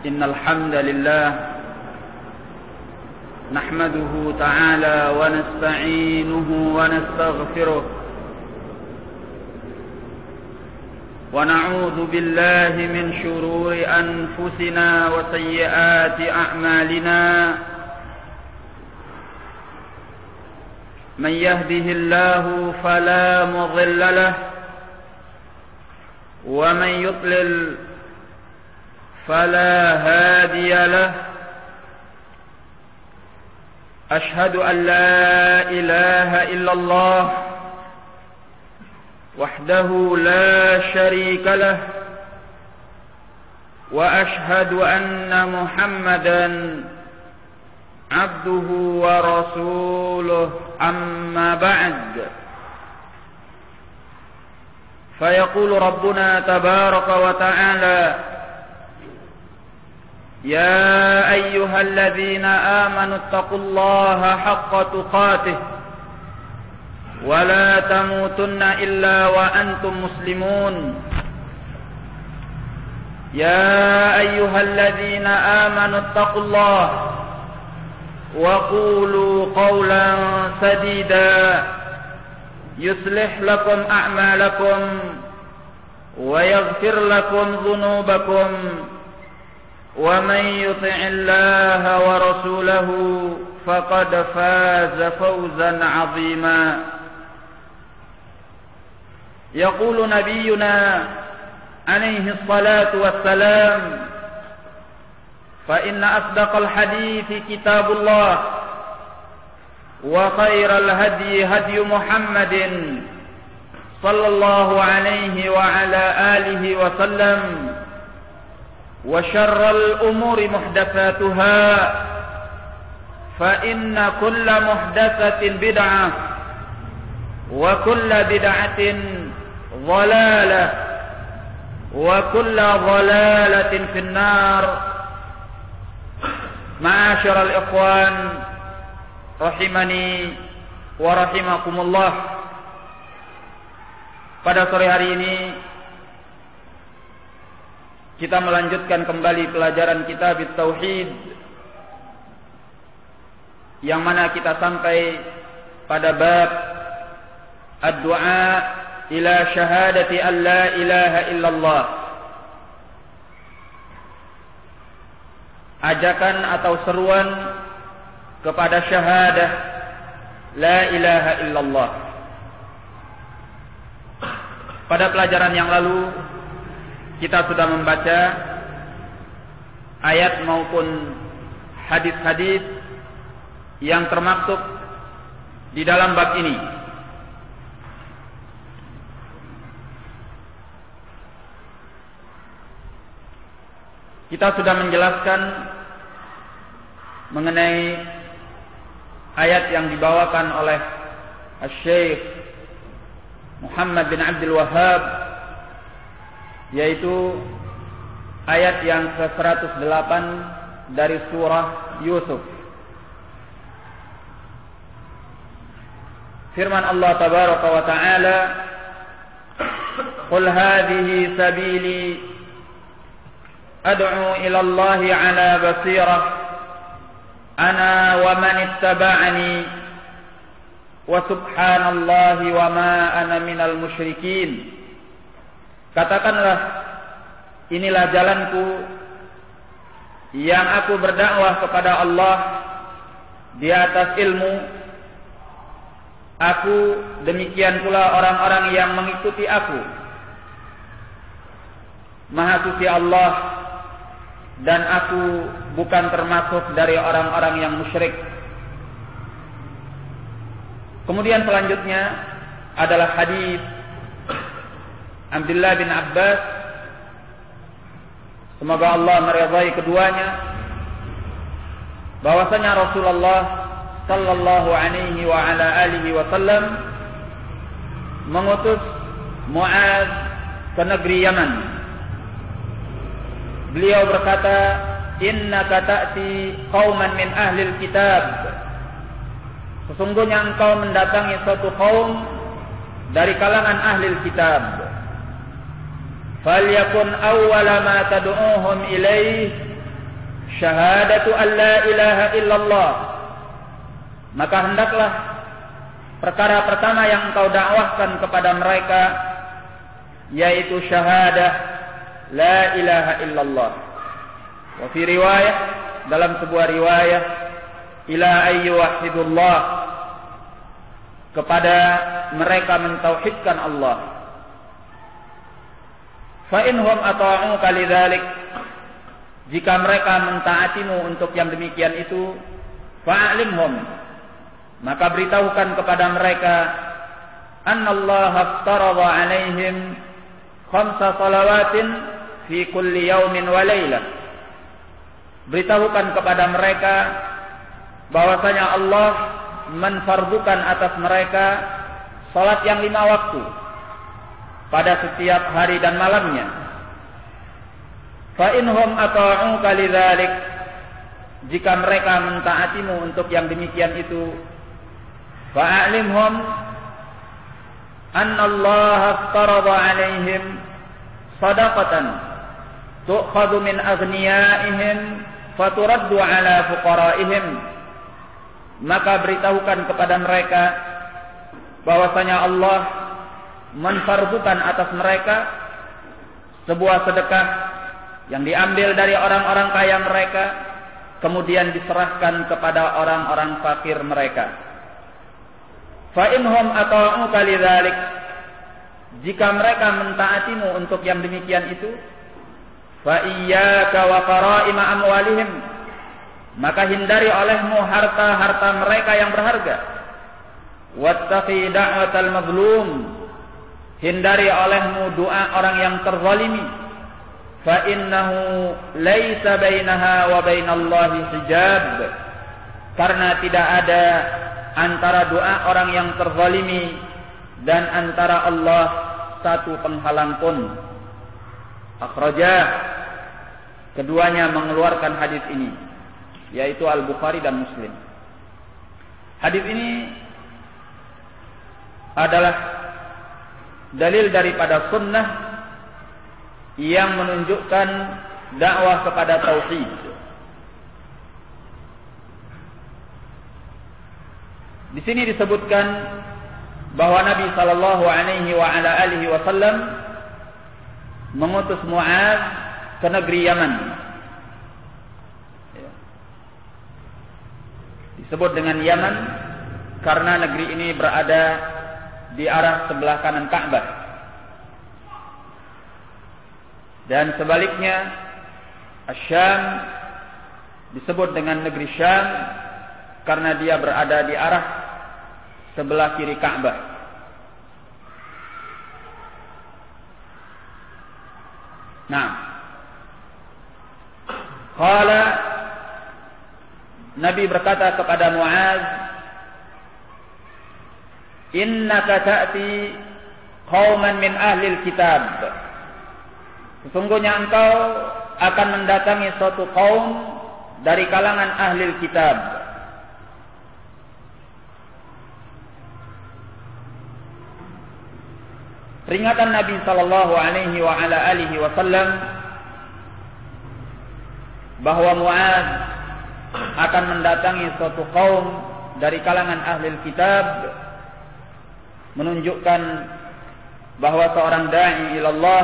إن الحمد لله نحمده تعالى ونستعينه ونستغفره ونعوذ بالله من شرور أنفسنا وسيئات أعمالنا من يهده الله فلا مضل له ومن يضلل فلا هادي له أشهد أن لا إله إلا الله وحده لا شريك له وأشهد أن محمدا عبده ورسوله أما بعد فيقول ربنا تبارك وتعالى يا أيها الذين آمنوا اتقوا الله حق تقاته ولا تموتن إلا وأنتم مسلمون يا أيها الذين آمنوا اتقوا الله وقولوا قولا سديدا يصلح لكم أعمالكم ويغفر لكم ذنوبكم ومن يطع الله ورسوله فقد فاز فوزا عظيما يقول نبينا عليه الصلاة والسلام فإن أصدق الحديث كتاب الله وخير الهدي هدي محمد صلى الله عليه وعلى آله وسلم وشر الأمور محدثاتها فإن كل محدثة بدعة وكل بدعة ضلالة وكل ضلالة في النار. معاشر الإخوان rahimani wa rahimakumullah. Pada sore hari ini kita melanjutkan kembali pelajaran kitab Tauhid yang mana kita sampai pada bab ad-du'a ila syahadati an la ilaha illallah. Ajakan atau seruan kepada syahadah la ilaha illallah. Pada pelajaran yang lalu kita sudah membaca ayat maupun hadis-hadis yang termaktub di dalam bab ini. Kita sudah menjelaskan mengenai ayat yang dibawakan oleh Syekh Muhammad bin Abdul Wahhab, yaitu ayat yang ke-108 dari surah Yusuf. Firman Allah tabaraka wa ta'ala, "Qul hadhihi sabili ad'u ila Allah 'ala basirah ana wa man ittaba'ani wa subhanallahi wa ma ana minal musyrikin." Katakanlah, inilah jalanku yang aku berdakwah kepada Allah di atas ilmu. Aku demikian pula orang-orang yang mengikuti aku. Maha suci Allah, dan aku bukan termasuk dari orang-orang yang musyrik. Kemudian selanjutnya adalah hadis Abdullah bin Abbas, semoga Allah meridai keduanya, bahwasanya Rasulullah sallallahu alaihi wa ala alihi wasallam mengutus Mu'adz ke negeri Yaman. Beliau berkata, "Innaka ta'ti qauman min ahlil kitab." Sesungguhnya engkau mendatangi suatu kaum dari kalangan ahlil kitab. Falyakun awwala ma tad'uuhum ilaih syahadatu an la ilaha illallah, maka hendaklah perkara pertama yang engkau dakwahkan kepada mereka yaitu syahadah la ilaha illallah. Wa fi riwayah, dalam sebuah riwayah, ila ayyuhidullah, kepada mereka mentauhidkan Allah. Fa inhum ata'uka lidzalik, jika mereka mentaatimu untuk yang demikian itu, fa'alimhum, maka beritahukan kepada mereka, annallaha aftarada alaihim khamsa salawatin fi kulli yaumin wa lailah. Beritahukan kepada mereka bahwasanya Allah menfardukan atas mereka salat yang 5 waktu pada setiap hari dan malamnya. Fa inhum ata'uka lidzalik, jika mereka mentaatimu untuk yang demikian itu, fa'alimhum annallaha aftarada alaihim sadaqatan tu'khadhu min aghniyaihim faturaddu ala fuqaraihim, maka beritahukan kepada mereka bahwasanya Allah menfardukan atas mereka sebuah sedekah yang diambil dari orang-orang kaya mereka, kemudian diserahkan kepada orang-orang fakir mereka. Fa inhum ata'uka lidzalik, jika mereka mentaatimu untuk yang demikian itu, fa iyyaka wa qara'ima amwalihim, maka hindari olehmu harta-harta mereka yang berharga. Wattaqi da'watal mazlum, hindari olehmu doa orang yang terzalimi. Fa innahu laisa bainaha wa bainallahi hijab, karena tidak ada antara doa orang yang terzalimi dan antara Allah satu penghalang pun. Akhrajah, keduanya mengeluarkan hadis ini, yaitu Al-Bukhari dan Muslim. Hadis ini adalah dalil daripada sunnah yang menunjukkan dakwah kepada tauhid. Di sini disebutkan bahwa Nabi sallallahu alaihi wa ala alihi wasallam mengutus Mu'adz ke negeri Yaman. Disebut dengan Yaman karena negeri ini berada di arah sebelah kanan Ka'bah. Dan sebaliknya, Asy-Syam disebut dengan negeri Syam karena dia berada di arah sebelah kiri Ka'bah. Nah, qala, Nabi berkata kepada Mu'adz, innaka ta'ti qauman min ahlil kitab, sesungguhnya engkau akan mendatangi suatu kaum dari kalangan ahlil kitab. Peringatan Nabi sallallahu alaihi wa ala alihi wasallam bahwa Mu'adz akan mendatangi suatu kaum dari kalangan ahlil kitab menunjukkan bahwa seorang da'i ilallah,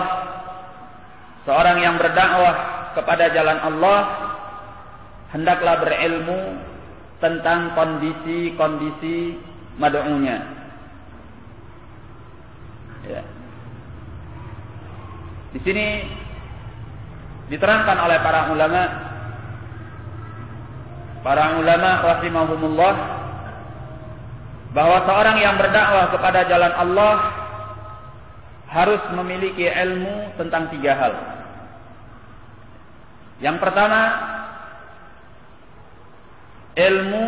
seorang yang berdakwah kepada jalan Allah, hendaklah berilmu tentang kondisi-kondisi mad'unya. Ya. Di sini diterangkan oleh para ulama rahimahumullah bahwa seorang yang berdakwah kepada jalan Allah harus memiliki ilmu tentang 3 hal. Yang pertama, ilmu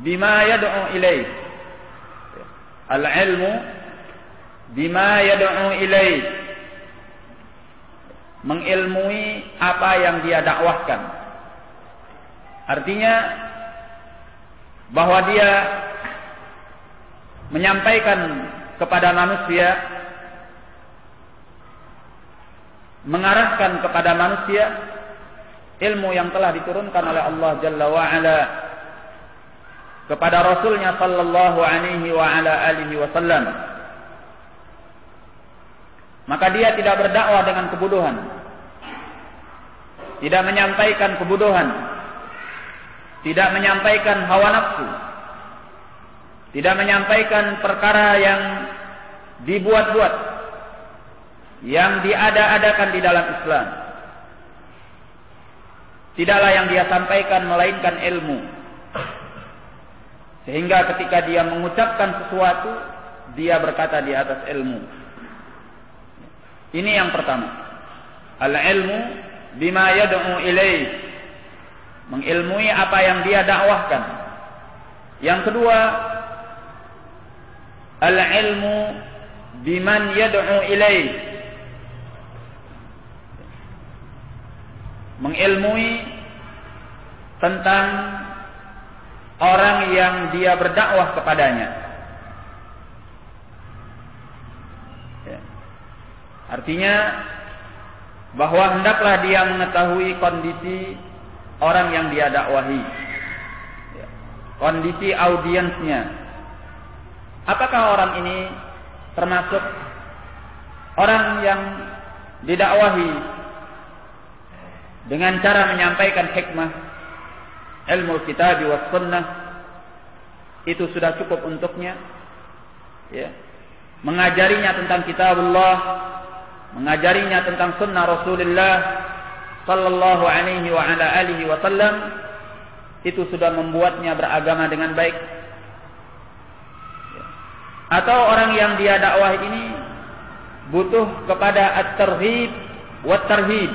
bima yad'u ilaih. Al-ilmu bima yad'u ilaih, mengilmui apa yang dia dakwahkan. Artinya bahwa dia menyampaikan kepada manusia, mengarahkan kepada manusia ilmu yang telah diturunkan oleh Allah Jalla wa Ala kepada Rasulnya sallallahu alaihi wa ala alihi wasallam, maka dia tidak berdakwah dengan kebodohan, tidak menyampaikan kebodohan, tidak menyampaikan hawa nafsu, tidak menyampaikan perkara yang dibuat-buat, yang diada-adakan di dalam Islam. Tidaklah yang dia sampaikan melainkan ilmu. Sehingga ketika dia mengucapkan sesuatu, dia berkata di atas ilmu. Ini yang pertama. Al-ilmu bima yad'u ilaih. Mengilmui apa yang dia dakwahkan. Yang kedua, al-ilmu biman yad'u ilaih. Mengilmui tentang orang yang dia berdakwah kepadanya. Ya. Artinya bahwa hendaklah dia mengetahui kondisi orang yang dia dakwahi, ya. Kondisi audiensnya. Apakah orang ini termasuk orang yang didakwahi dengan cara menyampaikan hikmah, ilmu kitab wa sunnah, itu sudah cukup untuknya, ya. Mengajarinya tentang kitabullah, mengajarinya tentang sunnah Rasulullah sallallahu alaihi wa ala alihi wasallam, itu sudah membuatnya beragama dengan baik. Atau orang yang dia dakwah ini butuh kepada at-targhib wa tarhib,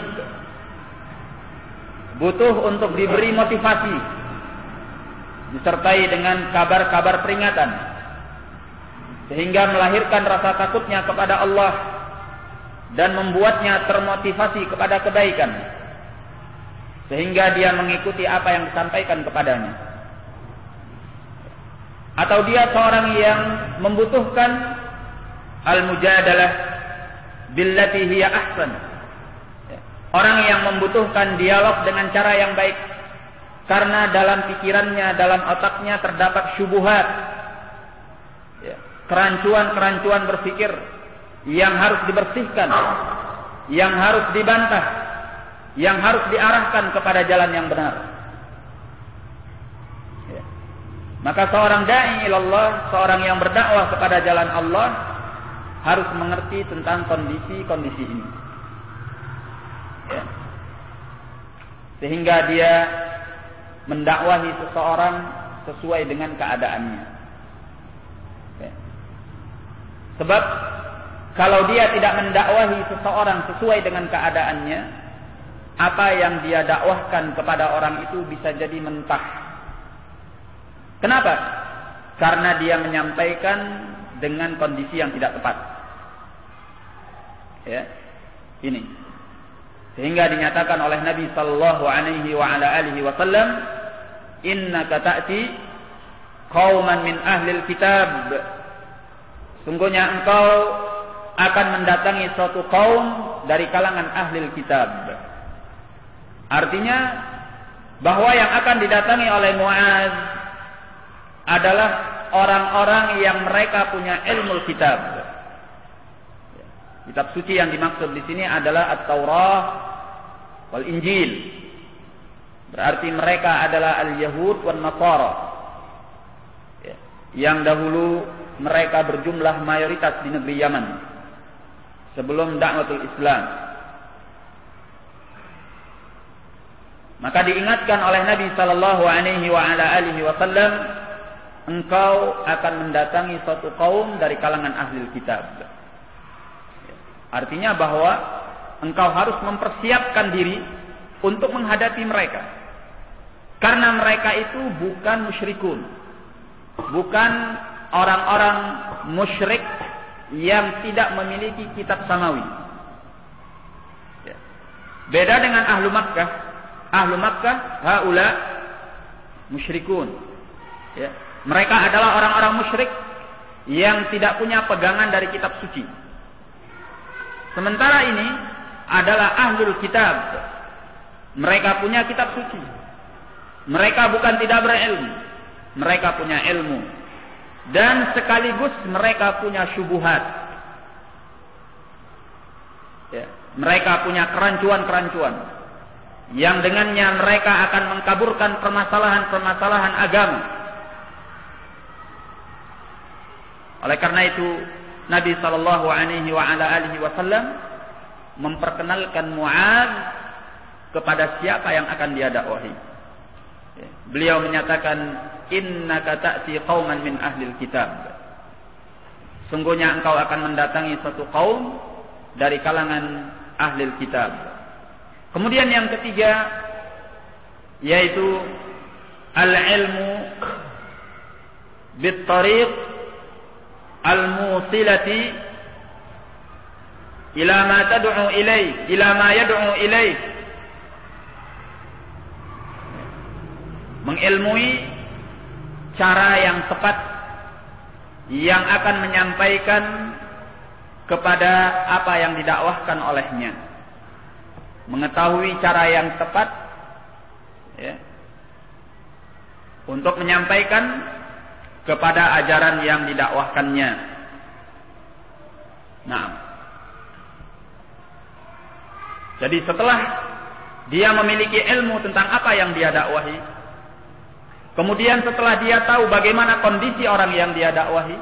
butuh untuk diberi motivasi, disertai dengan kabar-kabar peringatan, sehingga melahirkan rasa takutnya kepada Allah dan membuatnya termotivasi kepada kebaikan, sehingga dia mengikuti apa yang disampaikan kepadanya. Atau dia seorang yang membutuhkan al-mujadalah billati hiya ahsan, orang yang membutuhkan dialog dengan cara yang baik, karena dalam pikirannya, dalam otaknya terdapat syubhat, ya, kerancuan-kerancuan berpikir yang harus dibersihkan, yang harus dibantah, yang harus diarahkan kepada jalan yang benar. Ya. Maka seorang da'i ilallah, seorang yang berdakwah kepada jalan Allah, harus mengerti tentang kondisi-kondisi ini. Ya. Sehingga dia mendakwahi seseorang sesuai dengan keadaannya. Ya. Sebab kalau dia tidak mendakwahi seseorang sesuai dengan keadaannya, apa yang dia dakwahkan kepada orang itu bisa jadi mentah. Kenapa? Karena dia menyampaikan dengan kondisi yang tidak tepat. Ya. Ini. Sehingga dinyatakan oleh Nabi sallallahu alaihi wa ala alihi wasallam, innaka ta'ti qauman min ahlil kitab. Sungguhnya engkau akan mendatangi suatu kaum dari kalangan ahlil kitab. Artinya bahwa yang akan didatangi oleh Muaz adalah orang-orang yang mereka punya ilmu kitab. Kitab suci yang dimaksud di sini adalah At-Taurah wal Injil. Berarti mereka adalah Al-Yahud wan Nasara. Yang dahulu mereka berjumlah mayoritas di negeri Yaman sebelum dakwatul Islam. Maka diingatkan oleh Nabi sallallahu alaihi wa ala alihi wasallam, engkau akan mendatangi suatu kaum dari kalangan ahli kitab. Artinya bahwa engkau harus mempersiapkan diri untuk menghadapi mereka. Karena mereka itu bukan musyrikun, bukan orang-orang musyrik yang tidak memiliki kitab samawi. Beda dengan ahlu Makkah. Ahlu Makkah haula musyrikun. Mereka adalah orang-orang musyrik yang tidak punya pegangan dari kitab suci. Sementara ini adalah ahlul kitab, Mereka punya kitab suci. Mereka bukan tidak berilmu. Mereka punya ilmu. Dan sekaligus mereka punya syubhat. Ya, mereka punya kerancuan-kerancuan yang dengannya mereka akan mengkaburkan permasalahan-permasalahan agama. Oleh karena itu Nabi sallallahu alaihi wasallam memperkenalkan Mu'adz kepada siapa yang akan dia dakwahi. Beliau menyatakan, innaka ta'ti qauman min ahlil kitab. Sungguhnya engkau akan mendatangi suatu kaum dari kalangan ahlil kitab. Kemudian yang ketiga yaitu al-ilmu bit-tariq al-musilati ila ma tad'u ilaih, ila ma yad'u ilaih. Mengilmui cara yang tepat yang akan menyampaikan kepada apa yang didakwahkan olehnya. Mengetahui cara yang tepat ya, untuk menyampaikan kepada ajaran yang didakwahkannya. Nah, jadi setelah dia memiliki ilmu tentang apa yang dia dakwahi, kemudian setelah dia tahu bagaimana kondisi orang yang dia dakwahi,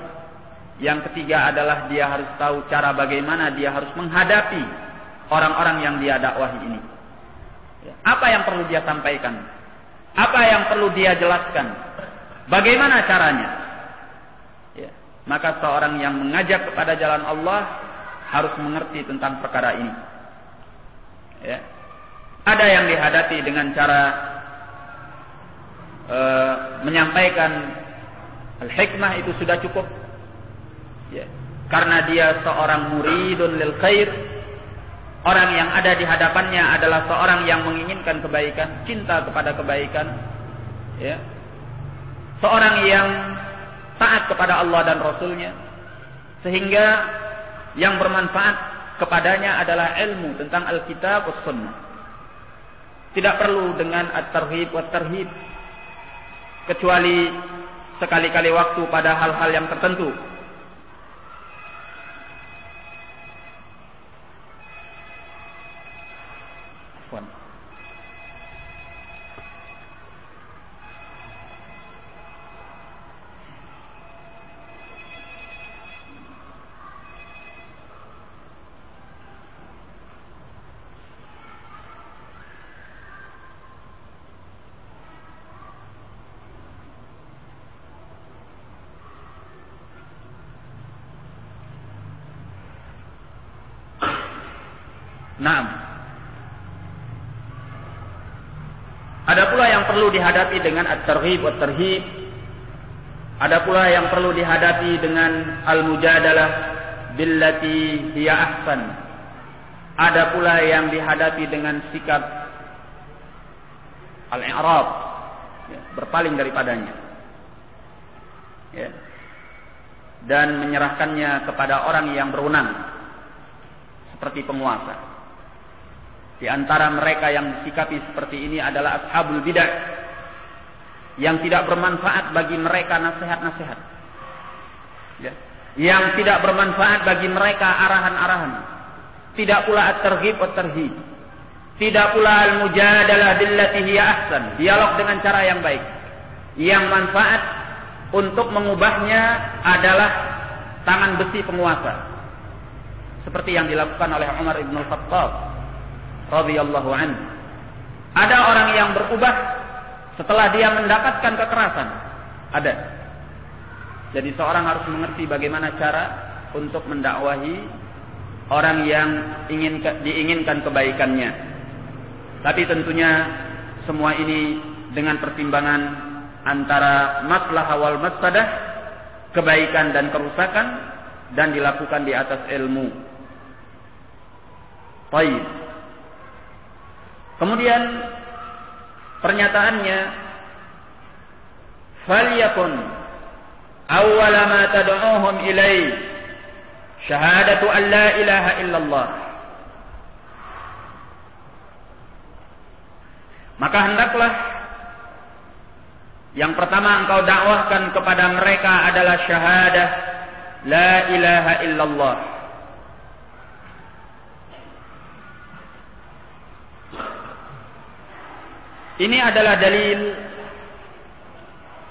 yang ketiga adalah dia harus tahu cara bagaimana dia harus menghadapi orang-orang yang dia dakwahi ini. Apa yang perlu dia sampaikan? Apa yang perlu dia jelaskan? Bagaimana caranya? Ya. Maka seorang yang mengajak kepada jalan Allah harus mengerti tentang perkara ini. Ya. Ada yang dihadapi dengan cara menyampaikan al-hikmah, itu sudah cukup. Ya. Karena dia seorang muridun lil khair. Orang yang ada di hadapannya adalah seorang yang menginginkan kebaikan, cinta kepada kebaikan. Ya. Seorang yang taat kepada Allah dan Rasulnya. Sehingga yang bermanfaat kepadanya adalah ilmu tentang Alkitab was Sunnah. Tidak perlu dengan at-tarhib wa tarhib, kecuali sekali-kali waktu pada hal-hal yang tertentu. Naam. Ada pula yang perlu dihadapi dengan at-targhib wa tarhib. Ada pula yang perlu dihadapi dengan al-mujadalah billati hiya ahsan. Ada pula yang dihadapi dengan sikap al-i'rab, ya, berpaling daripadanya. Ya. Dan menyerahkannya kepada orang yang berwenang seperti penguasa. Di antara mereka yang disikapi seperti ini adalah ashabul bidah, yang tidak bermanfaat bagi mereka nasihat-nasihat, ya. Yang tidak bermanfaat bagi mereka arahan-arahan. Tidak pula at-targhib wa tarhib. Tidak pula al-mujadalah billati hiya ahsan, dialog dengan cara yang baik. Yang manfaat untuk mengubahnya adalah tangan besi penguasa, seperti yang dilakukan oleh Umar ibn al-Khattab radhiyallahu anhu. Ada orang yang berubah setelah dia mendapatkan kekerasan. Ada. Jadi seorang harus mengerti bagaimana cara untuk mendakwahi orang yang diinginkan kebaikannya. Tapi tentunya semua ini dengan pertimbangan antara maslahah wal mafsadah, kebaikan dan kerusakan, dan dilakukan di atas ilmu. Baik. Kemudian pernyataannya, falyakun awwala ma tad'uuhum ilaihi syahadatu an la ilaha illallah. Maka hendaklah yang pertama engkau dakwahkan kepada mereka adalah syahadah la ilaha illallah. Ini adalah dalil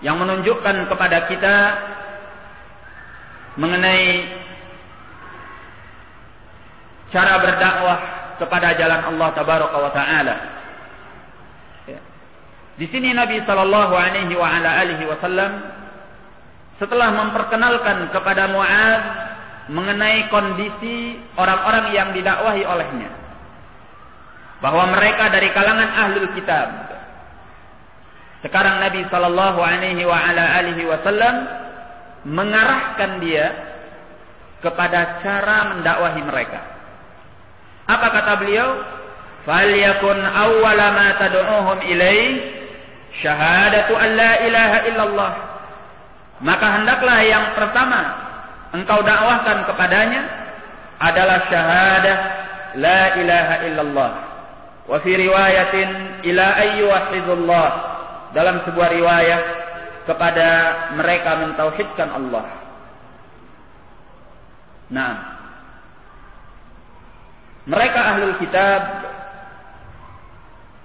yang menunjukkan kepada kita mengenai cara berdakwah kepada jalan Allah Tabaraka wa Ta'ala. Di sini Nabi sallallahu alaihi wa ala alihi wasallam setelah memperkenalkan kepada Mu'adz mengenai kondisi orang-orang yang didakwahi olehnya, bahwa mereka dari kalangan ahlul kitab. Sekarang Nabi sallallahu alaihi wa ala alihi wasallam mengarahkan dia kepada cara mendakwahi mereka. Apa kata beliau? Falyakun awwala ma tad'uuhum ilaih syahadatu an la ilaha illallah. Maka hendaklah yang pertama engkau dakwahkan kepadanya adalah syahadah la ilaha illallah. Wa fi riwayatin ila ayyuhizullah, dalam sebuah riwayat kepada mereka mentauhidkan Allah. Nah, mereka ahlul kitab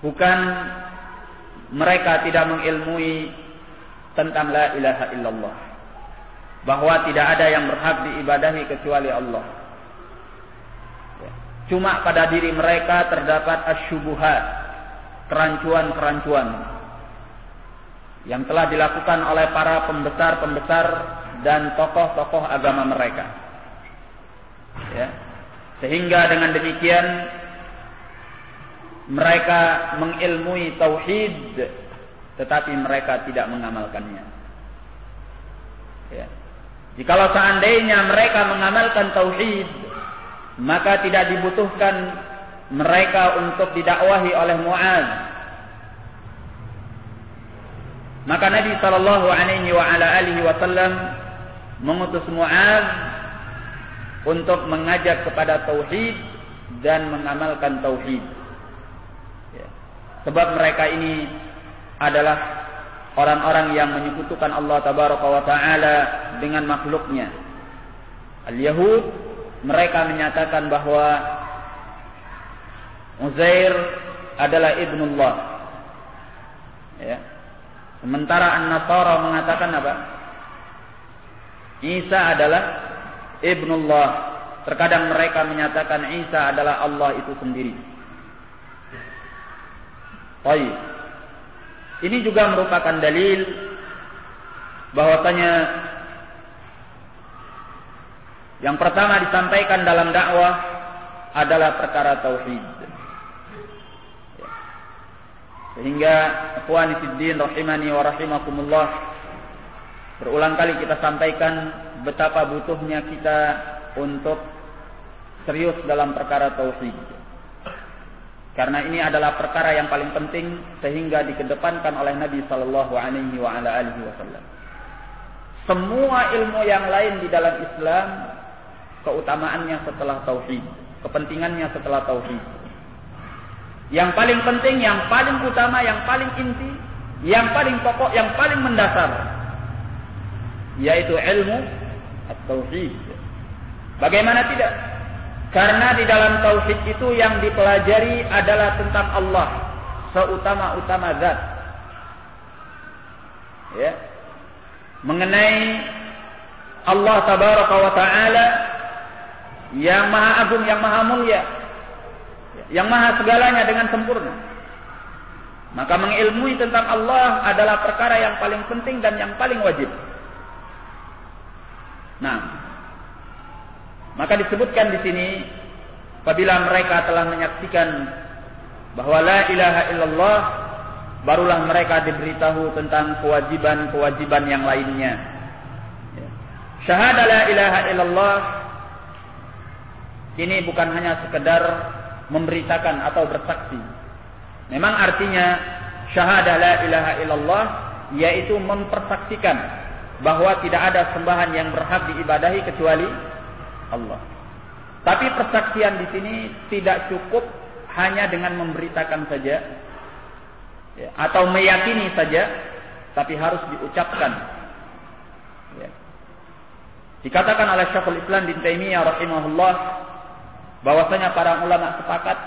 bukan mereka tidak mengilmui tentang la ilaha illallah, bahwa tidak ada yang berhak diibadahi kecuali Allah. Cuma pada diri mereka terdapat asyubuhat, kerancuan-kerancuan yang telah dilakukan oleh para pembesar-pembesar dan tokoh-tokoh agama mereka. Ya. Sehingga dengan demikian mereka mengilmui tauhid, tetapi mereka tidak mengamalkannya. Ya. Jikalau seandainya mereka mengamalkan tauhid, maka tidak dibutuhkan mereka untuk didakwahi oleh Mu'adz. Maka Nabi sallallahu alaihi wa ala alihi wasallam mengutus Mu'adz untuk mengajak kepada tauhid dan mengamalkan tauhid. Ya. Sebab mereka ini adalah orang-orang yang menyekutukan Allah Tabaraka wa Ta'ala dengan makhluknya. Al-Yahud, mereka menyatakan bahwa Uzair adalah ibnullah. Ya. Sementara An-Nasara mengatakan apa? Isa adalah ibnullah. Terkadang mereka menyatakan Isa adalah Allah itu sendiri. Baik. Ini juga merupakan dalil bahwasanya yang pertama disampaikan dalam dakwah adalah perkara tauhid. Sehingga ikhwani fiddin rahimani wa rahimakumullah, berulang kali kita sampaikan betapa butuhnya kita untuk serius dalam perkara tauhid. Karena ini adalah perkara yang paling penting sehingga dikedepankan oleh Nabi sallallahu alaihi wa ala alihi wasallam. Semua ilmu yang lain di dalam Islam keutamaannya setelah tauhid, kepentingannya setelah tauhid. Yang paling penting, yang paling utama, yang paling inti, yang paling pokok, yang paling mendasar, yaitu ilmu at-tauhid. Bagaimana tidak? Karena di dalam tauhid itu yang dipelajari adalah tentang Allah, seutama-utama zat. Ya. Mengenai Allah Tabaraka wa Ta'ala yang maha agung, yang maha mulia, yang maha segalanya dengan sempurna. Maka mengilmui tentang Allah adalah perkara yang paling penting dan yang paling wajib. Nah, maka disebutkan di sini, apabila mereka telah menyaksikan bahwa la ilaha illallah, barulah mereka diberitahu tentang kewajiban-kewajiban yang lainnya. Syahadah la ilaha illallah ini bukan hanya sekedar memberitakan atau bersaksi. Memang artinya syahadah la ilaha illallah yaitu mempersaksikan bahwa tidak ada sembahan yang berhak diibadahi kecuali Allah. Tapi persaksian di sini tidak cukup hanya dengan memberitakan saja, ya, atau meyakini saja, tapi harus diucapkan. Ya. Dikatakan oleh Syekhul Islam bin Taimiyah rahimahullah bahwasanya para ulama sepakat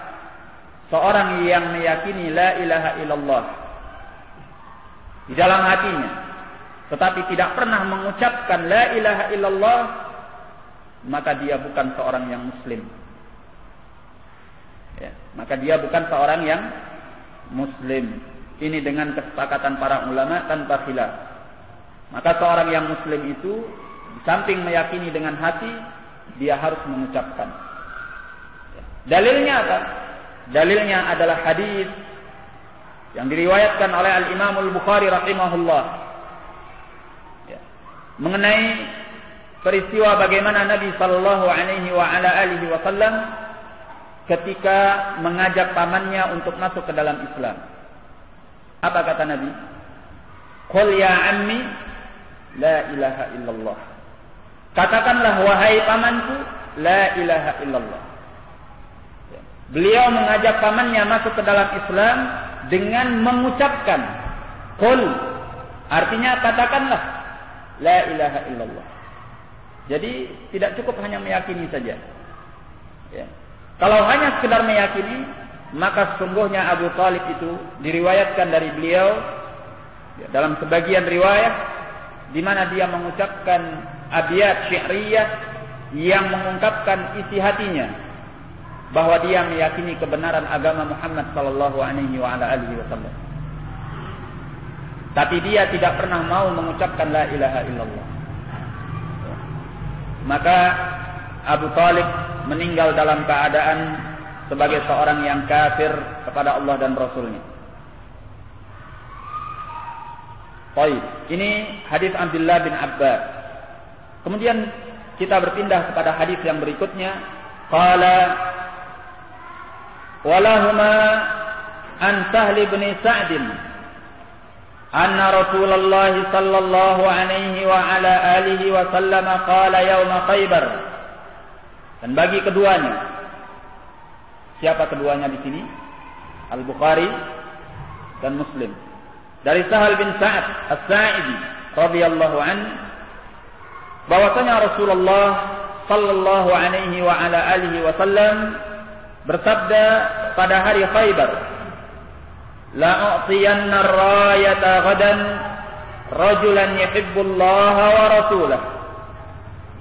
seorang yang meyakini la ilaha illallah di dalam hatinya, tetapi tidak pernah mengucapkan la ilaha illallah, maka dia bukan seorang yang muslim. Ya, maka dia bukan seorang yang muslim. Ini dengan kesepakatan para ulama tanpa khilaf. Maka seorang yang muslim itu di samping meyakini dengan hati, dia harus mengucapkan. Ya. Dalilnya apa? Dalilnya adalah hadis yang diriwayatkan oleh Al-Imam Al-Bukhari rahimahullah. Ya. Mengenai peristiwa bagaimana Nabi sallallahu alaihi wa ala alihi wasallam ketika mengajak pamannya untuk masuk ke dalam Islam. Apa kata Nabi? Qul ya ammi la ilaha illallah. Katakanlah wahai pamanku la ilaha illallah. Beliau mengajak pamannya masuk ke dalam Islam dengan mengucapkan qul, artinya katakanlah la ilaha illallah. Jadi tidak cukup hanya meyakini saja. Ya. Kalau hanya sekedar meyakini, maka sesungguhnya Abu Thalib itu diriwayatkan dari beliau ya, dalam sebagian riwayat di mana dia mengucapkan abyat syi'riyah yang mengungkapkan isi hatinya bahwa dia meyakini kebenaran agama Muhammad sallallahu alaihi wasallam. Tapi dia tidak pernah mau mengucapkan la ilaha illallah. Maka Abu Thalib meninggal dalam keadaan sebagai seorang yang kafir kepada Allah dan Rasulnya. Baik, ini hadis Abdullah bin Abbas. Kemudian kita berpindah kepada hadis yang berikutnya. Qala walahuma an Sahl bin Sa'd anna Rasulullah sallallahu alaihi wa ala alihi wa sallam qala yauma Khaibar. Dan bagi keduanya, siapa keduanya di sini? Al-Bukhari dan Muslim. Dari Sahal bin Sa'ad As-Sa'idi radhiyallahu an, bahwasanya Rasulullah sallallahu alaihi wa ala alihi wasallam bersabda pada hari Khaibar, la u'tiyanna ar-rayata ghadan rajulan yuhibbullaha wa rasulahu.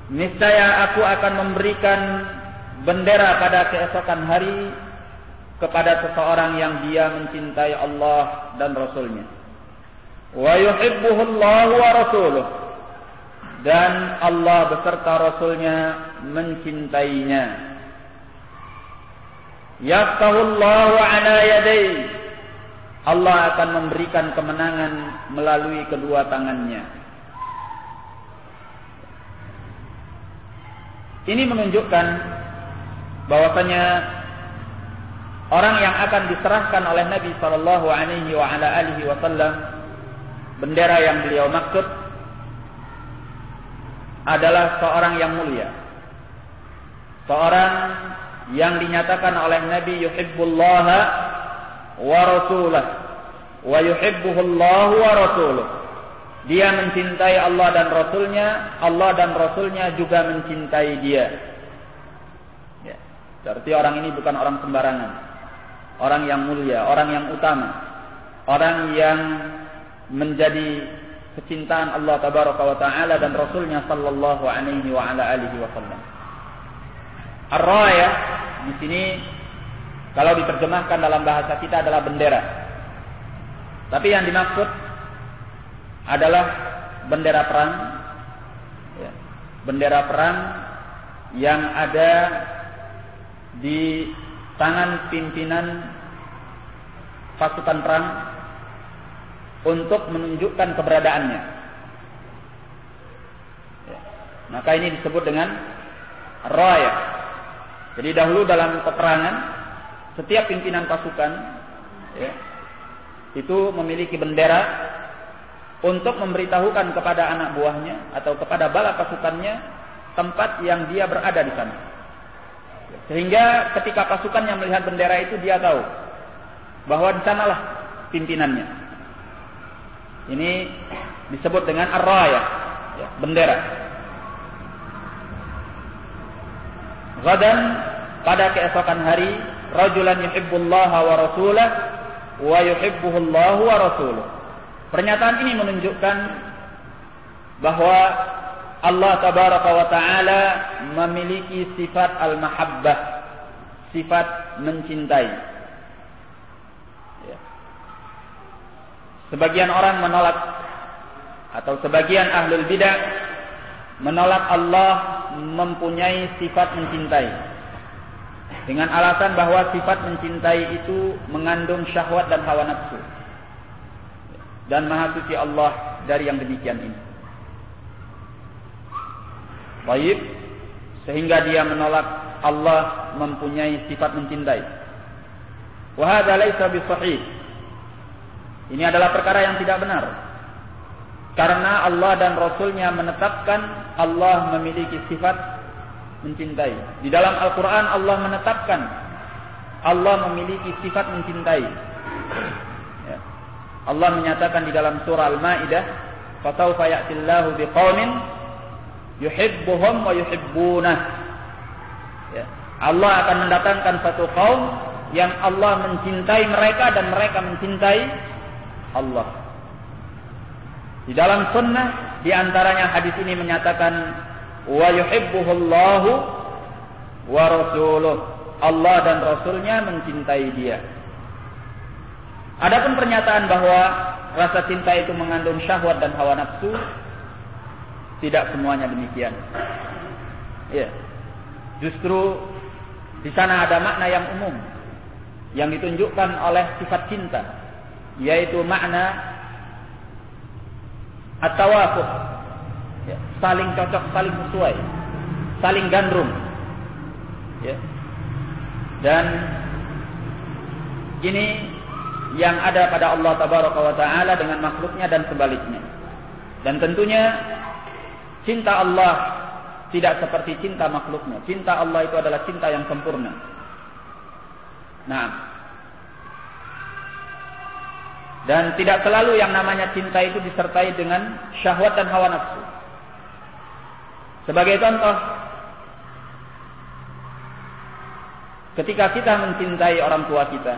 Niscaya aku akan memberikan bendera pada keesokan hari kepada seseorang yang dia mencintai Allah dan Rasulnya. Wa yuhibbuhu Allah wa rasuluh. Dan Allah beserta Rasulnya mencintainya. Yaftahu Allah ala yadayhi. Allah akan memberikan kemenangan melalui kedua tangannya. Ini menunjukkan bahwasanya orang yang akan diserahkan oleh Nabi sallallahu alaihi wa ala alihi wasallam, bendera yang beliau maksud adalah seorang yang mulia. Seorang yang dinyatakan oleh Nabi yuhibbullaha wa rasulah wa yuhibbuhullahu wa rasuluh. Dia mencintai Allah dan Rasulnya, Allah dan Rasulnya juga mencintai dia. Ya. Berarti orang ini bukan orang sembarangan. Orang yang mulia, orang yang utama. Orang yang menjadi kecintaan Allah tabaraka wa ta'ala dan Rasulnya sallallahu alaihi wa ala alihi wasallam. Ar-raya di sini kalau diterjemahkan dalam bahasa kita adalah bendera. Tapi yang dimaksud adalah bendera perang, ya, bendera perang yang ada di tangan pimpinan pasukan perang untuk menunjukkan keberadaannya. Ya, maka ini disebut dengan raya. Jadi dahulu dalam peperangan setiap pimpinan pasukan ya, itu memiliki bendera untuk memberitahukan kepada anak buahnya atau kepada bala pasukannya tempat yang dia berada di sana. Sehingga ketika pasukannya melihat bendera itu, dia tahu bahwa di sanalah pimpinannya. Ini disebut dengan ar-rayah, ya, bendera. Ghadan, pada keesokan hari, rajulan yuhibbullaha wa rasulah wa yuhibbuhullahu wa rasuluh. Pernyataan ini menunjukkan bahwa Allah tabaraka wa ta'ala memiliki sifat al-mahabbah, sifat mencintai. Ya. Sebagian orang menolak, atau sebagian ahlul bidah menolak Allah mempunyai sifat mencintai, dengan alasan bahwa sifat mencintai itu mengandung syahwat dan hawa nafsu. Dan maha suci Allah dari yang demikian ini. Baik, sehingga dia menolak Allah mempunyai sifat mencintai. Wa hadza laisa bisahih. Ini adalah perkara yang tidak benar. Karena Allah dan Rasulnya menetapkan Allah memiliki sifat mencintai. Di dalam Al-Quran Allah menetapkan Allah memiliki sifat mencintai. Ya. Allah menyatakan di dalam surah Al-Maidah, "Fasawfa ya'tillahu biqaumin yuhibbuhum wa yuhibbunah." Ya. Allah akan mendatangkan satu kaum yang Allah mencintai mereka dan mereka mencintai Allah. Di dalam sunnah, di antaranya hadis ini menyatakan wa yuhibbuhullahu wa rasuluh. Allah dan Rasulnya mencintai dia. Adapun pernyataan bahwa rasa cinta itu mengandung syahwat dan hawa nafsu, tidak semuanya demikian. Ya. Justru di sana ada makna yang umum yang ditunjukkan oleh sifat cinta, yaitu makna at-tawafuq. Ya, saling cocok, saling sesuai, saling gandrung. Ya. Dan ini yang ada pada Allah tabaraka wa ta'ala dengan makhluknya dan sebaliknya. Dan tentunya cinta Allah tidak seperti cinta makhluknya. Cinta Allah itu adalah cinta yang sempurna. Nah, dan tidak selalu yang namanya cinta itu disertai dengan syahwat dan hawa nafsu. Sebagai contoh, ketika kita mencintai orang tua kita,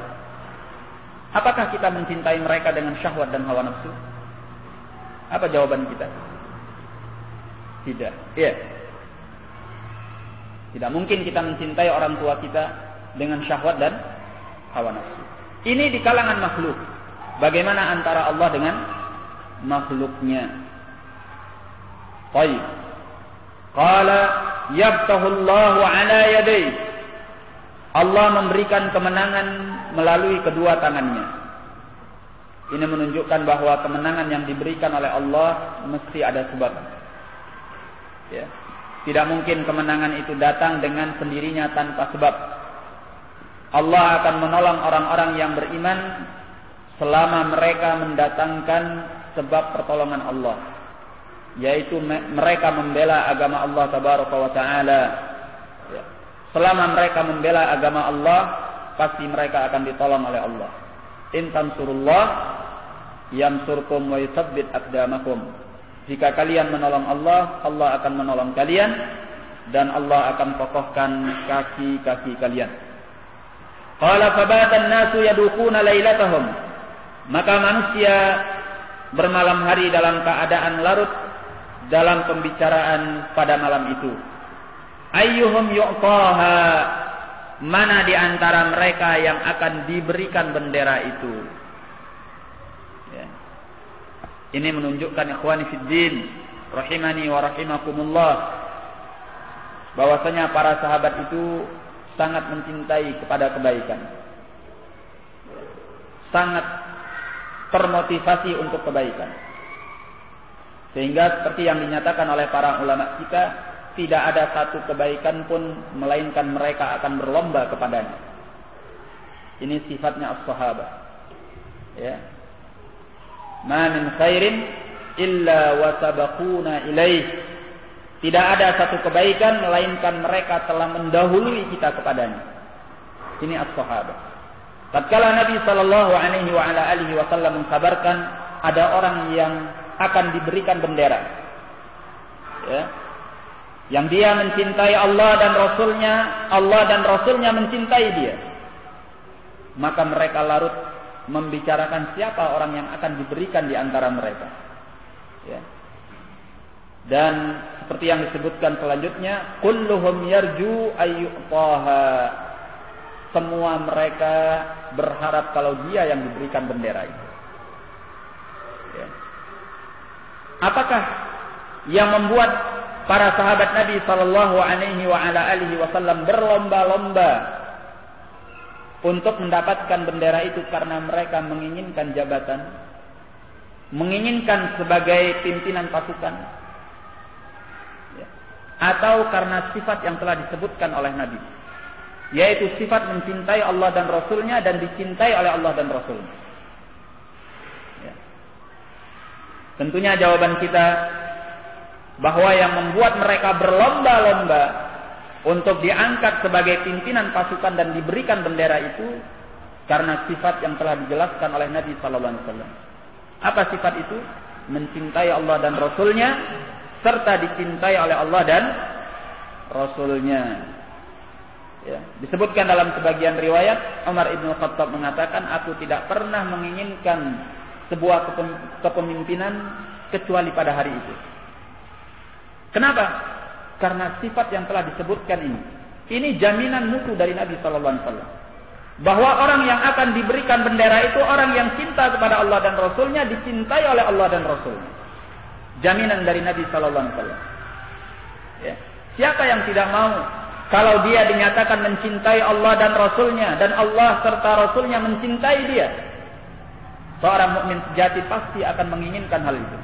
apakah kita mencintai mereka dengan syahwat dan hawa nafsu? Apa jawaban kita? Tidak. Iya. Tidak mungkin kita mencintai orang tua kita dengan syahwat dan hawa nafsu. Ini di kalangan makhluk. Bagaimana antara Allah dengan makhluknya? Baik. Qala yabtahullahu ala yadayhi. Allah memberikan kemenangan melalui kedua tangannya. Ini menunjukkan bahwa kemenangan yang diberikan oleh Allah mesti ada sebab. Ya. Tidak mungkin kemenangan itu datang dengan sendirinya tanpa sebab. Allah akan menolong orang-orang yang beriman selama mereka mendatangkan sebab pertolongan Allah, yaitu mereka membela agama Allah tabaraka wa ta'ala. Ya. Selama mereka membela agama Allah, pasti mereka akan ditolong oleh Allah. In tansurullah yansurkum wa yutsabbit aqdamakum. Jika kalian menolong Allah, Allah akan menolong kalian dan Allah akan kokohkan kaki-kaki kalian. Qala fabata an-nasu yaduquna lailatahum. Maka manusia bermalam hari dalam keadaan larut dalam pembicaraan pada malam itu. Ayyuhum yu'taha, mana di antara mereka yang akan diberikan bendera itu. Ya. Ini menunjukkan ikhwani fiddin rahimani wa rahimakumullah, bahwasanya para sahabat itu sangat mencintai kepada kebaikan, sangat termotivasi untuk kebaikan, sehingga seperti yang dinyatakan oleh para ulama kita, tidak ada satu kebaikan pun melainkan mereka akan berlomba kepadanya. Ini sifatnya as-sahabah. Ya. Ma min khairin illa wa sabaquna ilaih. Tidak ada satu kebaikan melainkan mereka telah mendahului kita kepadanya. Ini as-sahabah. tatkala Nabi sallallahu alaihi wasallam mengkabarkan ada orang yang akan diberikan bendera, ya, yang dia mencintai Allah dan Rasulnya mencintai dia, maka mereka larut membicarakan siapa orang yang akan diberikan di antara mereka, ya. Dan seperti yang disebutkan selanjutnya, kulluhum yarju ayyuqaha, semua mereka berharap kalau dia yang diberikan bendera itu, ya. Apakah yang membuat para sahabat Nabi sallallahu alaihi wasallam berlomba-lomba untuk mendapatkan bendera itu? Karena mereka menginginkan jabatan, menginginkan sebagai pimpinan pasukan, ya, atau karena sifat yang telah disebutkan oleh Nabi, yaitu sifat mencintai Allah dan Rasulnya dan dicintai oleh Allah dan Rasulnya, ya. Tentunya jawaban kita bahwa yang membuat mereka berlomba-lomba untuk diangkat sebagai pimpinan pasukan dan diberikan bendera itu karena sifat yang telah dijelaskan oleh Nabi sallallahu alaihi wasallam. Apa sifat itu? Mencintai Allah dan Rasulnya serta dicintai oleh Allah dan Rasulnya, ya. Disebutkan dalam sebagian riwayat, Umar ibn Khattab mengatakan, aku tidak pernah menginginkan sebuah kepemimpinan kecuali pada hari itu. Kenapa? Karena sifat yang telah disebutkan ini jaminan mutu dari Nabi sallallahu alaihi wasallam, bahwa orang yang akan diberikan bendera itu orang yang cinta kepada Allah dan Rasulnya, dicintai oleh Allah dan Rasulnya. Jaminan dari Nabi sallallahu alaihi wasallam, ya. Siapa yang tidak mau kalau dia dinyatakan mencintai Allah dan Rasulnya, dan Allah serta Rasulnya mencintai dia? Seorang mukmin sejati pasti akan menginginkan hal itu.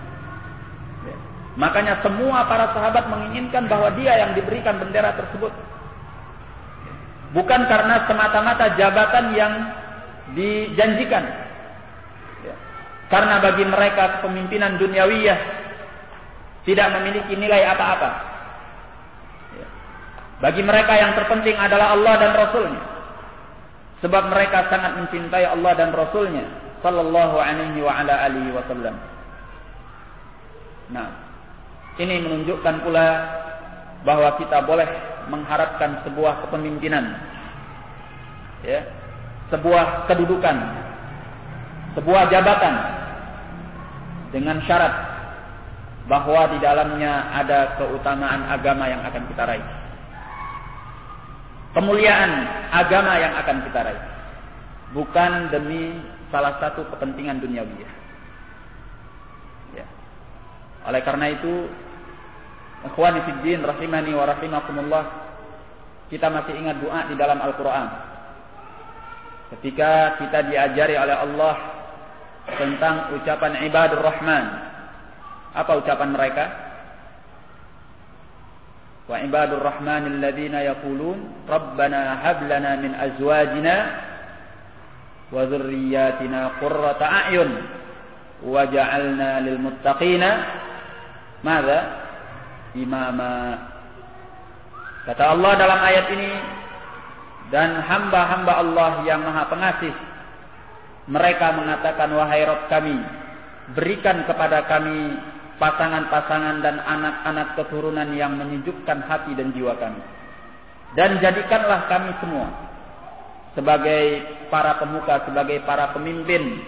Makanya semua para sahabat menginginkan bahwa dia yang diberikan bendera tersebut. Bukan karena semata-mata jabatan yang dijanjikan, ya. Karena bagi mereka kepemimpinan duniawiyah tidak memiliki nilai apa-apa, ya. Bagi mereka yang terpenting adalah Allah dan Rasulnya. Sebab mereka sangat mencintai Allah dan Rasulnya sallallahu alaihi wasallam. Nah, ini menunjukkan pula bahwa kita boleh mengharapkan sebuah kepemimpinan, ya, sebuah kedudukan, sebuah jabatan, dengan syarat bahwa di dalamnya ada keutamaan agama yang akan kita raih, kemuliaan agama yang akan kita raih, bukan demi salah satu kepentingan duniawi, ya. Oleh karena itu, ikhwani fid din rahimani wa rahimakumullah, kita masih ingat doa di dalam Al-Quran ketika kita diajari oleh Allah tentang ucapan ibadur rahman. Apa ucapan mereka? Wa ibadur rahmanil ladzina yaqulun rabbana hab lana min azwajina wa dzurriyyatina qurrata a'yun waj'alna lil muttaqina madza imama. Kata Allah dalam ayat ini, dan hamba-hamba Allah yang maha pengasih, mereka mengatakan, wahai Rabb kami, berikan kepada kami pasangan-pasangan dan anak-anak keturunan yang menyejukkan hati dan jiwa kami, dan jadikanlah kami semua sebagai para pemuka, sebagai para pemimpin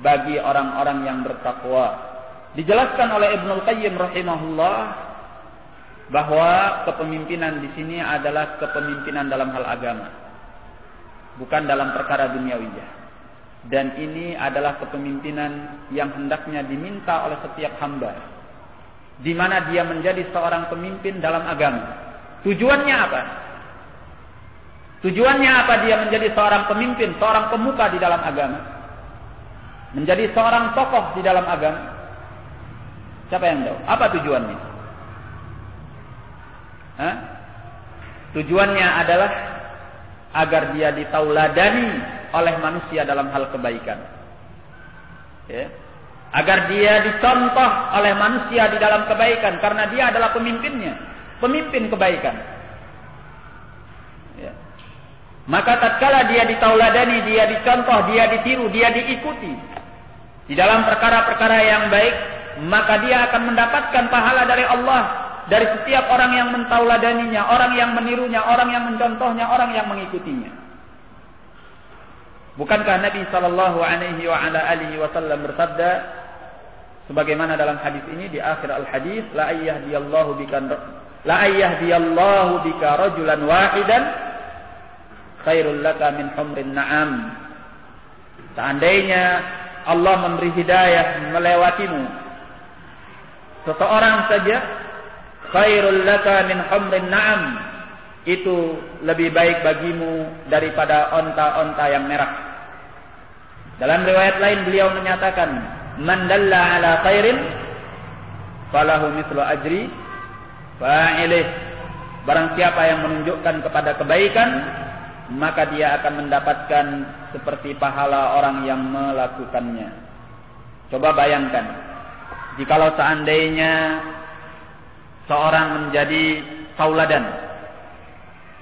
bagi orang-orang yang bertakwa. Dijelaskan oleh Ibnul Qayyim rahimahullah bahwa kepemimpinan di sini adalah kepemimpinan dalam hal agama, bukan dalam perkara duniawiyah. Dan ini adalah kepemimpinan yang hendaknya diminta oleh setiap hamba, di mana dia menjadi seorang pemimpin dalam agama. Tujuannya apa? Tujuannya apa dia menjadi seorang pemimpin, seorang pemuka di dalam agama, menjadi seorang tokoh di dalam agama? Siapa yang tahu? Apa tujuannya? Tujuannya adalah agar dia ditauladani oleh manusia dalam hal kebaikan, ya. Agar dia dicontoh oleh manusia di dalam kebaikan, karena dia adalah pemimpinnya, pemimpin kebaikan, ya. Maka tatkala dia ditauladani, dia dicontoh, dia ditiru, dia diikuti di dalam perkara-perkara yang baik, maka dia akan mendapatkan pahala dari Allah, dari setiap orang yang mentauladaninya, orang yang menirunya, orang yang mencontohnya, orang yang mengikutinya. Bukankah Nabi sallallahu alaihi wasallam bersabda sebagaimana dalam hadis ini di akhir al-hadis, la ayyahdiyallahu bika rajulan wahidan khairul laka min humrin na'am. Seandainya Allah memberi hidayah melewatimu seseorang saja, khairul laka min humrin na'am, itu lebih baik bagimu daripada onta-onta yang merah. Dalam riwayat lain beliau menyatakan, man dalla ala khairin falahu mithlu ajri fa'ilih. Barang siapa yang menunjukkan kepada kebaikan, maka dia akan mendapatkan seperti pahala orang yang melakukannya. Coba bayangkan, jikalau seandainya seorang menjadi tauladan,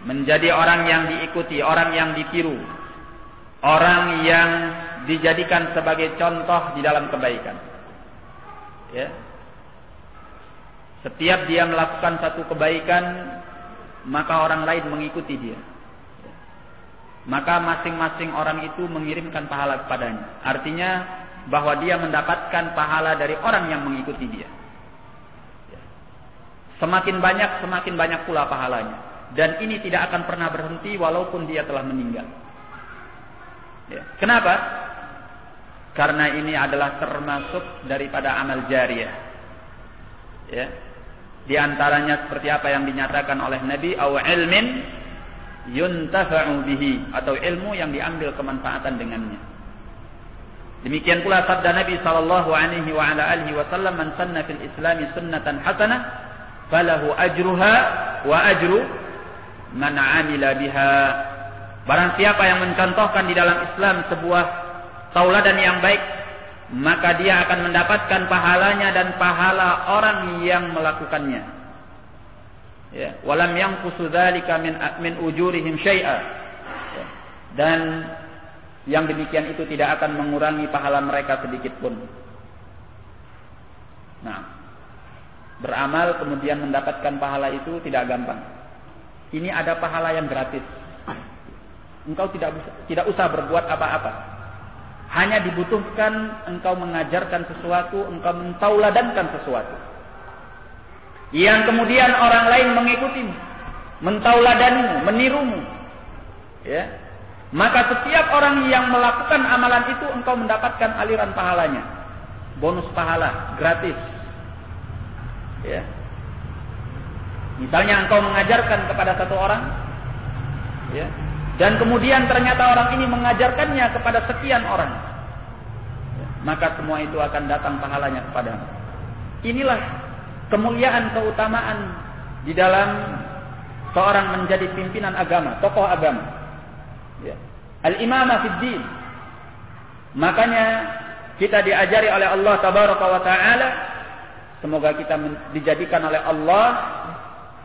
menjadi orang yang diikuti, orang yang ditiru, orang yang dijadikan sebagai contoh di dalam kebaikan. Ya. Setiap dia melakukan satu kebaikan, maka orang lain mengikuti dia. Maka masing-masing orang itu mengirimkan pahala kepadanya. Artinya bahwa dia mendapatkan pahala dari orang yang mengikuti dia. Semakin banyak pula pahalanya. Dan ini tidak akan pernah berhenti walaupun dia telah meninggal. Ya. Kenapa? Karena ini adalah termasuk daripada amal jariyah. Ya. Di antaranya seperti apa yang dinyatakan oleh Nabi, aw ilmin yuntafa'u bihi, atau ilmu yang diambil kemanfaatan dengannya. Demikian pula sabda Nabi sallallahu alaihi wasallam, man sanna fil islami sunnatan hasanah falahu ajruha wa ajru man 'amila biha. Barang siapa yang mencontohkan di dalam Islam sebuah tauladan yang baik, maka dia akan mendapatkan pahalanya dan pahala orang yang melakukannya. Ya, walam yanqusu dzalika min ujurihim syai'a. Ya. Dan yang demikian itu tidak akan mengurangi pahala mereka sedikit pun. Nah, beramal kemudian mendapatkan pahala itu tidak gampang. Ini ada pahala yang gratis. Engkau tidak usah berbuat apa-apa. Hanya dibutuhkan engkau mengajarkan sesuatu, engkau mentauladankan sesuatu, yang kemudian orang lain mengikutimu, mentauladanimu, menirumu. Ya. Maka setiap orang yang melakukan amalan itu, engkau mendapatkan aliran pahalanya, bonus pahala gratis. Ya. Misalnya engkau mengajarkan kepada satu orang, ya, dan kemudian ternyata orang ini mengajarkannya kepada sekian orang, ya, maka semua itu akan datang pahalanya kepadamu. Inilah kemuliaan, keutamaan di dalam seorang menjadi pimpinan agama, tokoh agama. Ya. Al-imamah fid din. Makanya kita diajari oleh Allah tabaraka wa taala, semoga kita dijadikan oleh Allah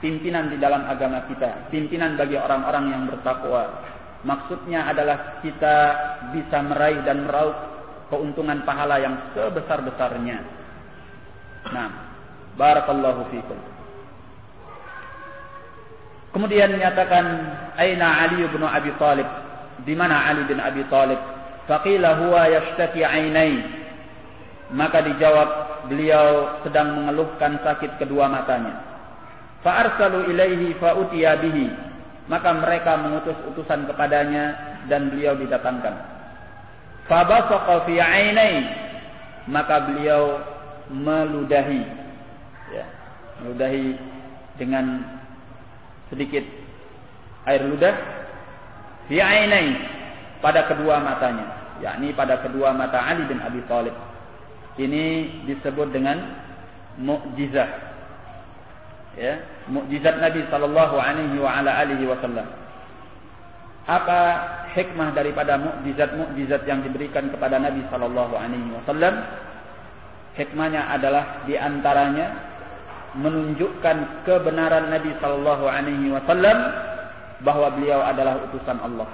pimpinan di dalam agama kita, pimpinan bagi orang-orang yang bertakwa. Maksudnya adalah kita bisa meraih dan meraup keuntungan pahala yang sebesar-besarnya. Nah, barakallahu fikum. Kemudian menyatakan, aina Ali bin Abi Thalib? Di mana Ali bin Abi Thalib? Faqila huwa yashtaki ainai. Maka dijawab, beliau sedang mengeluhkan sakit kedua matanya. Fa arsalu ilaihi fa utiya bihi. Maka mereka mengutus utusan kepadanya dan beliau didatangkan. Fa basaqa fi ainai. Maka beliau meludahi, ya, meludahi dengan sedikit air ludah fi ainai, pada kedua matanya, yakni pada kedua mata Ali bin Abi Thalib. Ini disebut dengan mukjizat, ya, mukjizat Nabi sallallahu alaihi wasallam. Apa hikmah daripada mukjizat yang diberikan kepada Nabi sallallahu alaihi wasallam? Hikmahnya adalah diantaranya menunjukkan kebenaran Nabi sallallahu alaihi wasallam bahwa beliau adalah utusan Allah.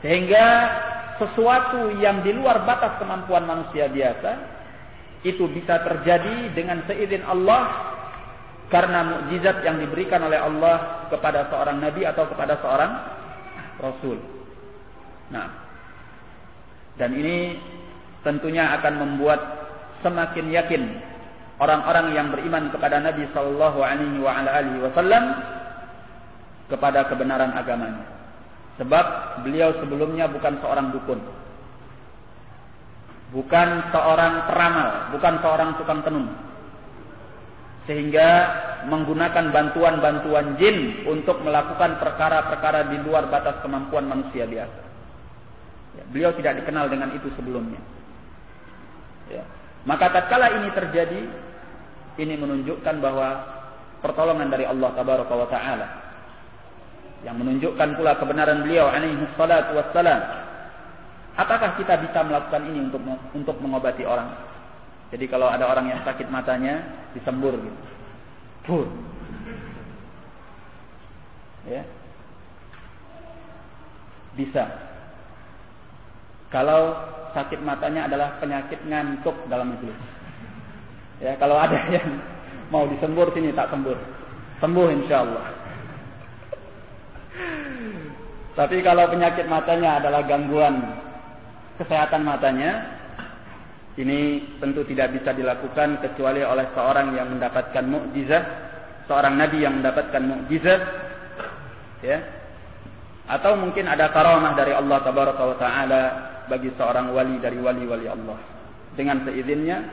Sehingga sesuatu yang di luar batas kemampuan manusia biasa itu bisa terjadi dengan seizin Allah karena mukjizat yang diberikan oleh Allah kepada seorang nabi atau kepada seorang rasul. Nah, dan ini tentunya akan membuat semakin yakin orang-orang yang beriman kepada Nabi sallallahu alaihi wasallam kepada kebenaran agamanya. Sebab beliau sebelumnya bukan seorang dukun, bukan seorang peramal, bukan seorang tukang tenun, sehingga menggunakan bantuan-bantuan jin untuk melakukan perkara-perkara di luar batas kemampuan manusia biasa. Ya, beliau tidak dikenal dengan itu sebelumnya. Ya. Maka tatkala ini terjadi, ini menunjukkan bahwa pertolongan dari Allah Tabaraka wa Ta'ala, yang menunjukkan pula kebenaran beliau alaihi salatu wassalam. Apakah kita bisa melakukan ini untuk mengobati orang? Jadi kalau ada orang yang sakit matanya, disembur gitu. Pur. Ya. Bisa. Kalau sakit matanya adalah penyakit ngantuk dalam itu. Ya, kalau ada yang mau disembur, sini tak sembur. Sembuh insyaallah. Tapi kalau penyakit matanya adalah gangguan kesehatan matanya, ini tentu tidak bisa dilakukan kecuali oleh seorang yang mendapatkan mukjizat, seorang nabi yang mendapatkan mukjizat, ya. Atau mungkin ada karamah dari Allah Tabaraka wa Ta'ala bagi seorang wali dari wali-wali Allah dengan seizinnya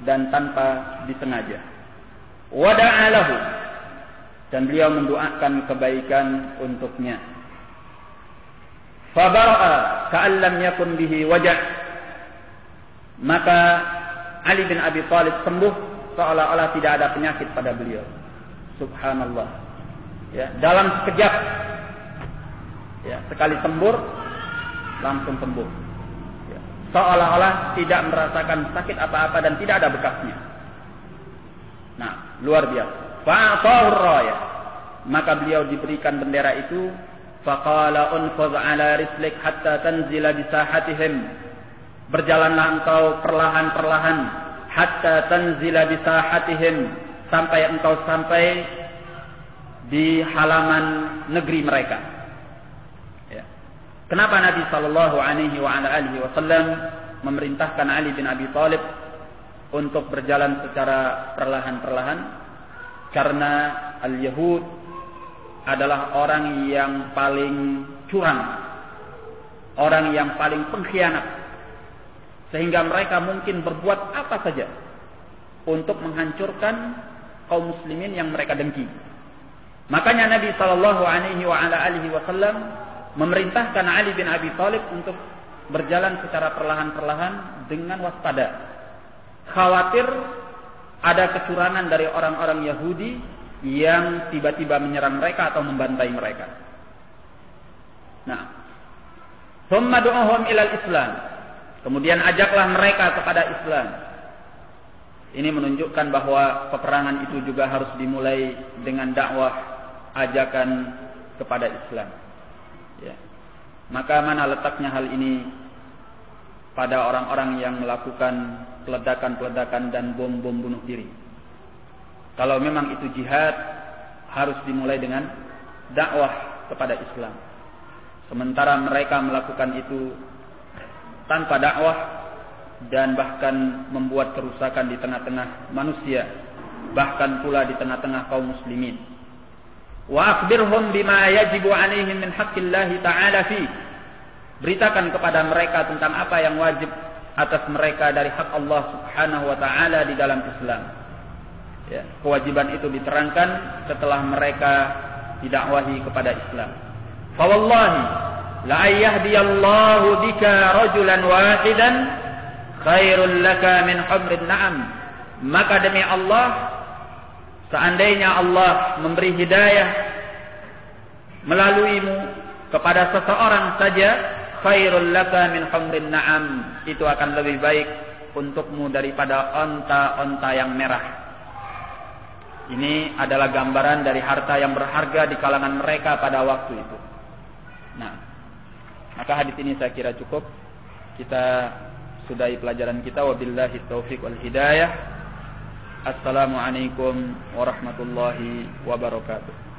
dan tanpa disengaja. Wada'alahu, dan beliau mendoakan kebaikan untuknya. Fabara'a ka'an lam yakun bihi wajah. Maka Ali bin Abi Thalib sembuh seolah-olah tidak ada penyakit pada beliau. Subhanallah. Ya, dalam sekejap. Ya, sekali sembur langsung sembuh. Ya, seolah-olah tidak merasakan sakit apa-apa dan tidak ada bekasnya. Nah, luar biasa. Fa'atahu raya. Maka beliau diberikan bendera itu. Faqala unfuz ala rislik hatta tanzila bi sahatihim. Berjalanlah engkau perlahan-perlahan hatta tanzila bi sahatihim, sampai engkau sampai di halaman negeri mereka. Ya. Kenapa Nabi sallallahu alaihi wasallam memerintahkan Ali bin Abi Thalib untuk berjalan secara perlahan-perlahan? Karena al-Yahud adalah orang yang paling curang, orang yang paling pengkhianat, sehingga mereka mungkin berbuat apa saja untuk menghancurkan kaum muslimin yang mereka dengki. Makanya Nabi sallallahu alaihi wasallam memerintahkan Ali bin Abi Thalib untuk berjalan secara perlahan-perlahan dengan waspada, khawatir ada kecurangan dari orang-orang Yahudi yang tiba-tiba menyerang mereka atau membantai mereka. Nah, thumma du'uhum ilal Islam. Kemudian ajaklah mereka kepada Islam. Ini menunjukkan bahwa peperangan itu juga harus dimulai dengan dakwah, ajakan kepada Islam. Ya. Maka mana letaknya hal ini pada orang-orang yang melakukan peledakan-peledakan dan bom-bom bunuh diri? Kalau memang itu jihad, harus dimulai dengan dakwah kepada Islam. Sementara mereka melakukan itu tanpa dakwah dan bahkan membuat kerusakan di tengah-tengah manusia, bahkan pula di tengah-tengah kaum muslimin. Wa akhbirhum bima yajibu alaihim min haqqillahi ta'ala fi. Beritakan kepada mereka tentang apa yang wajib atas mereka dari hak Allah Subhanahu wa taala di dalam Islam. Ya, kewajiban itu diterangkan setelah mereka didakwahi kepada Islam. Fa wallahi la yahdiyallahu bika rajulan wahidan khairul laka min humrin na'am. Maka demi Allah, seandainya Allah memberi hidayah melaluimu kepada seseorang saja, khairul laka min humrin na'am, itu akan lebih baik untukmu daripada onta-onta yang merah. Ini adalah gambaran dari harta yang berharga di kalangan mereka pada waktu itu. Nah, maka hadis ini saya kira cukup. Kita sudahi pelajaran kita. Wabillahi taufiq wal hidayah. Assalamualaikum warahmatullahi wabarakatuh.